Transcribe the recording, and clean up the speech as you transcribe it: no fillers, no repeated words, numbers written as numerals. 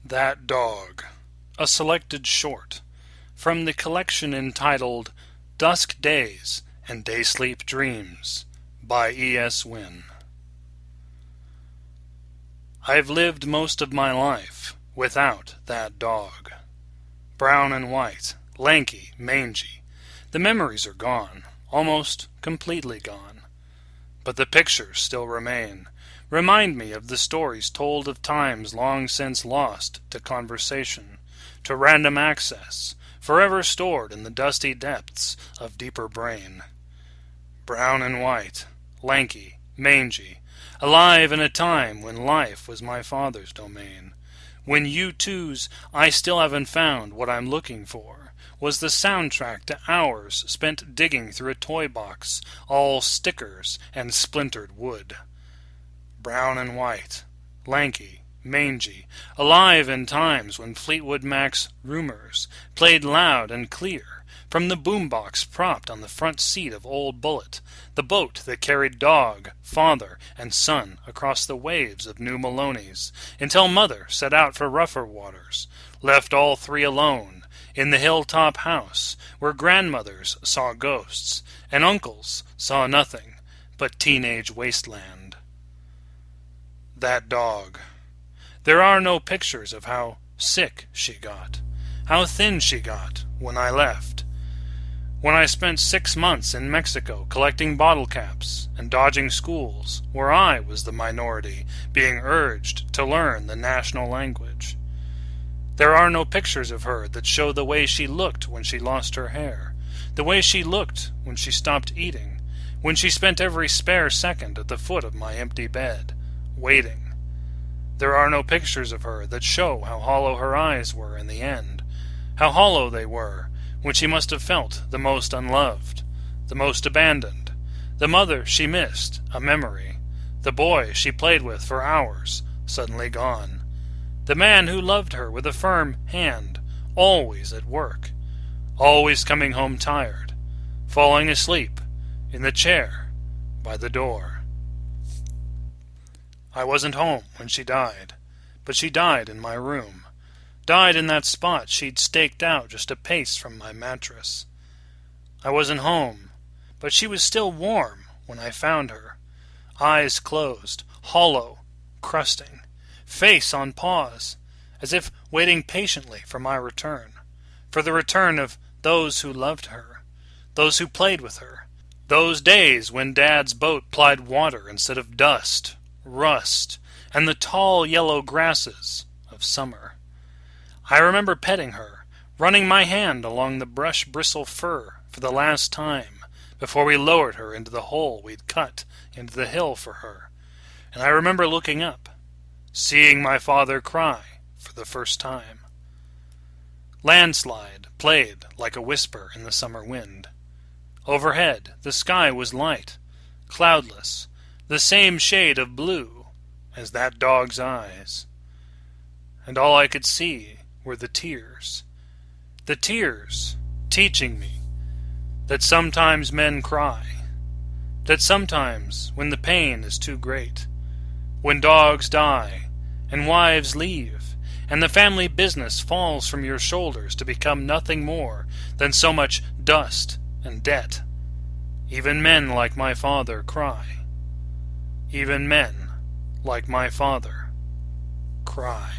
That Dog, a selected short, from the collection entitled Dusk Days and Day Sleep Dreams, by E.S. Wynne. I've lived most of my life without that dog. Brown and white, lanky, mangy, the memories are gone, almost completely gone. But the pictures still remind me of the stories told of times long since lost to conversation, to random access, forever stored in the dusty depths of deeper brain. Brown and white, lanky, mangy, alive in a time when life was my father's domain, when U2's I Still Haven't Found What I'm Looking For was the soundtrack to hours spent digging through a toy box, all stickers and splintered wood. Brown and white, lanky, mangy, alive in times when Fleetwood Mac's Rumors played loud and clear from the boombox propped on the front seat of Old Bullet, the boat that carried dog, father, and son across the waves of New Maloney's, until Mother set out for rougher waters, left all three alone in the hilltop house where grandmothers saw ghosts and uncles saw nothing but teenage wasteland. That dog. There are no pictures of how sick she got, how thin she got when I left. When I spent 6 months in Mexico collecting bottle caps and dodging schools where I was the minority being urged to learn the national language. There are no pictures of her that show the way she looked when she lost her hair, the way she looked when she stopped eating, when she spent every spare second at the foot of my empty bed, waiting. There are no pictures of her that show how hollow her eyes were in the end, how hollow they were when she must have felt the most unloved, the most abandoned, the mother she missed, a memory, the boy she played with for hours, suddenly gone, the man who loved her with a firm hand, always at work, always coming home tired, falling asleep in the chair by the door. I wasn't home when she died, but she died in my room, died in that spot she'd staked out just a pace from my mattress. I wasn't home, but she was still warm when I found her, eyes closed, hollow, crusting, face on pause, as if waiting patiently for my return, for the return of those who loved her, those who played with her, those days when Dad's boat plied water instead of dust, rust, and the tall yellow grasses of summer. I remember petting her, running my hand along the brush-bristle fur for the last time before we lowered her into the hole we'd cut into the hill for her, and I remember looking up, seeing my father cry for the first time. Landslide played like a whisper in the summer wind. Overhead, the sky was light, cloudless, the same shade of blue as that dog's eyes. And all I could see were the tears teaching me that sometimes men cry, that sometimes when the pain is too great, when dogs die and wives leave, and the family business falls from your shoulders to become nothing more than so much dust and debt, even men like my father cry. Even men like my father cry.